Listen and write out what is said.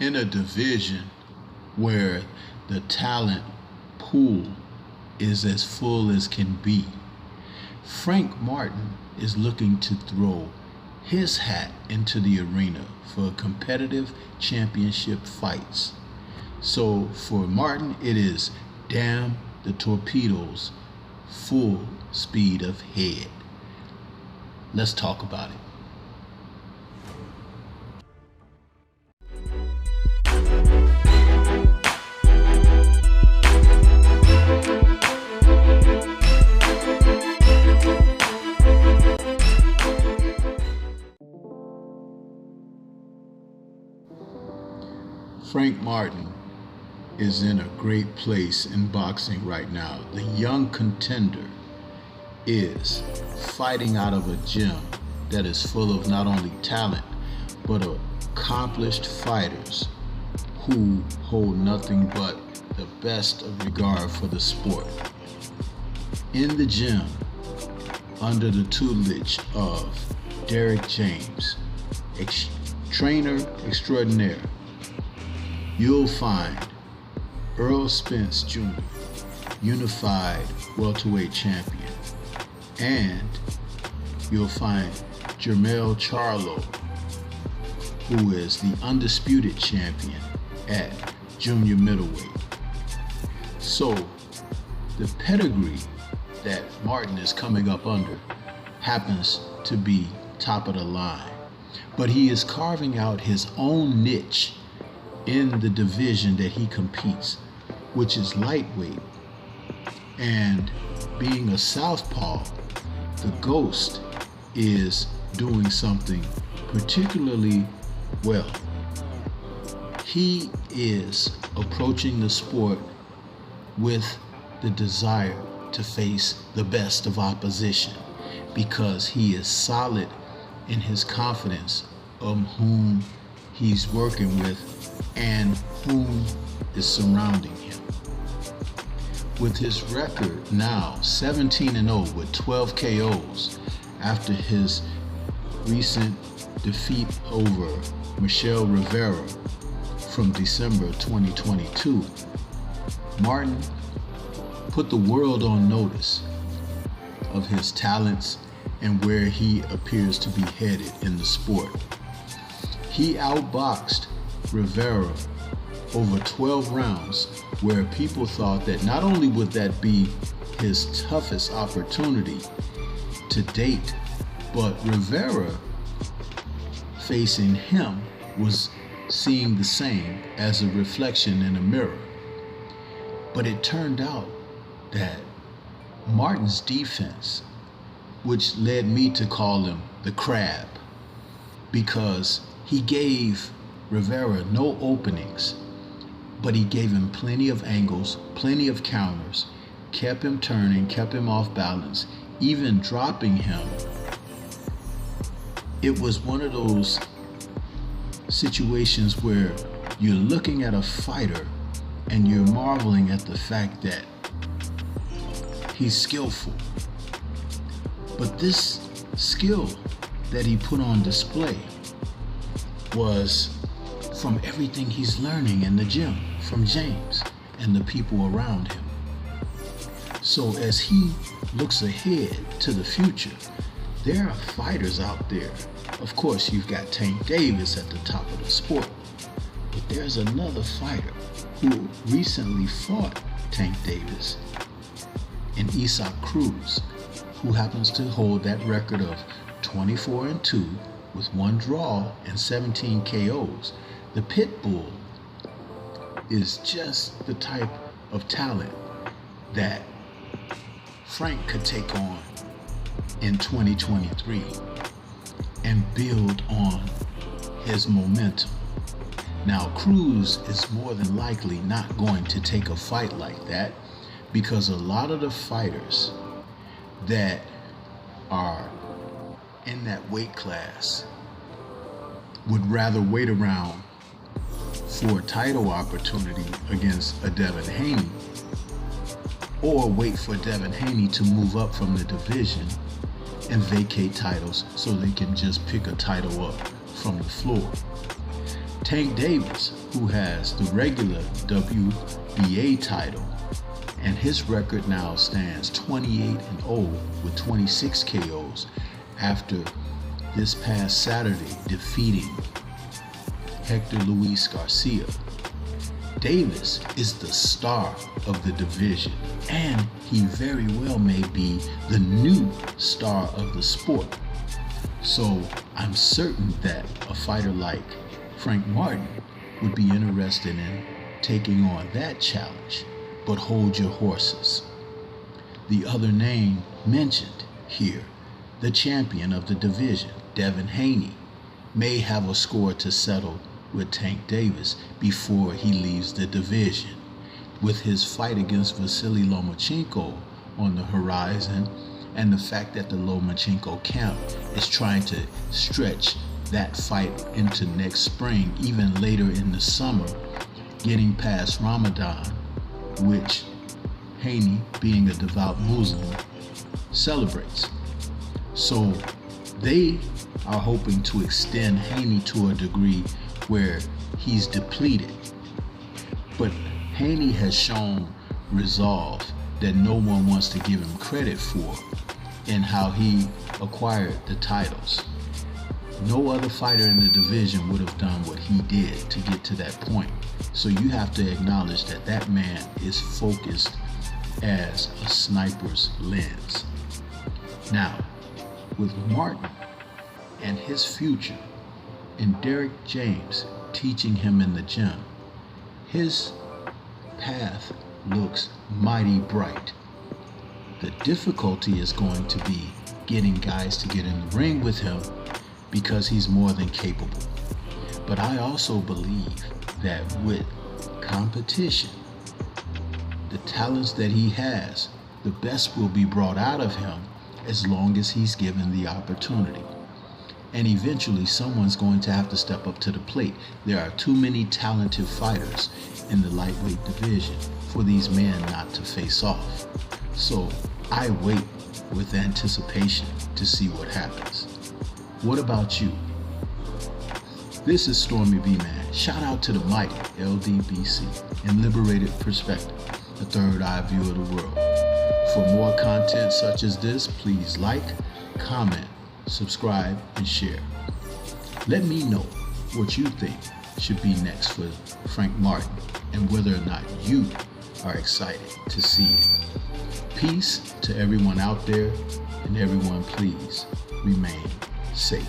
in a division where the talent pool is as full as can be, Frank Martin is looking to throw his hat into the arena for competitive championship fights. So for Martin, it is damn the Torpedoes, full speed ahead. Let's talk about it. Frank Martin is in a great place in boxing right now. The young contender is fighting out of a gym that is full of not only talent, but accomplished fighters who hold nothing but the best of regard for the sport. In the gym, under the tutelage of Derek James, trainer extraordinaire, you'll find Earl Spence Jr., unified welterweight champion, and you'll find Jermell Charlo, who is the undisputed champion at junior middleweight. So the pedigree that Martin is coming up under happens to be top of the line, but he is carving out his own niche in the division that he competes, which is lightweight. And being a southpaw, the Ghost is doing something particularly well. He is approaching the sport with the desire to face the best of opposition because he is solid in his confidence of whom he's working with and whom is surrounding him. With his record now 17-0 with 12 KOs after his recent defeat over Michelle Rivera from December 2022, Martin put the world on notice of his talents and where he appears to be headed in the sport. He outboxed Rivera over 12 rounds, where people thought that not only would that be his toughest opportunity to date, but Rivera facing him was seeing the same as a reflection in a mirror. But it turned out that Martin's defense, which led me to call him the crab, because he gave Rivera no openings, but he gave him plenty of angles, plenty of counters, kept him turning, kept him off balance, even dropping him. It was one of those situations where you're looking at a fighter and you're marveling at the fact that he's skillful. But this skill that he put on display was from everything he's learning in the gym from James and the people around him. So as he looks ahead to the future, there are fighters out there. Of course, you've got Tank Davis at the top of the sport, but there's another fighter who recently fought Tank Davis, and Isaac Cruz, who happens to hold that record of 24-2 with 1 draw and 17 KOs. The Pit Bull is just the type of talent that Frank could take on in 2023 and build on his momentum. Now, Cruz is more than likely not going to take a fight like that because a lot of the fighters that are in that weight class would rather wait around for a title opportunity against a Devin Haney, or wait for Devin Haney to move up from the division and vacate titles so they can just pick a title up from the floor. Tank Davis, who has the regular WBA title, and his record now stands 28-0 with 26 KOs after this past Saturday defeating Hector Luis Garcia. Davis is the star of the division, and he very well may be the new star of the sport. So I'm certain that a fighter like Frank Martin would be interested in taking on that challenge. But hold your horses. The other name mentioned here, the champion of the division, Devin Haney, may have a score to settle with Tank Davis before he leaves the division. With his fight against Vasily Lomachenko on the horizon, and the fact that the Lomachenko camp is trying to stretch that fight into next spring, even later in the summer, getting past Ramadan, which Haney, being a devout Muslim, celebrates. So they are hoping to extend Haney to a degree where he's depleted. But Haney has shown resolve that no one wants to give him credit for in how he acquired the titles. No other fighter in the division would have done what he did to get to that point. So you have to acknowledge that that man is focused as a sniper's lens. Now, with Martin and his future, and Derek James teaching him in the gym, his path looks mighty bright. The difficulty is going to be getting guys to get in the ring with him, because he's more than capable. But I also believe that with competition, the talents that he has, the best will be brought out of him as long as he's given the opportunity. And eventually someone's going to have to step up to the plate. There are too many talented fighters in the lightweight division for these men not to face off. So I wait with anticipation to see what happens. What about you? This is Stormy B Man. Shout out to the mighty LDBC and Liberated Perspective, the third eye view of the world. For more content such as this, please like, comment, subscribe, and share. Let me know what you think should be next for Frank Martin and whether or not you are excited to see it. Peace to everyone out there, and everyone please remain safe.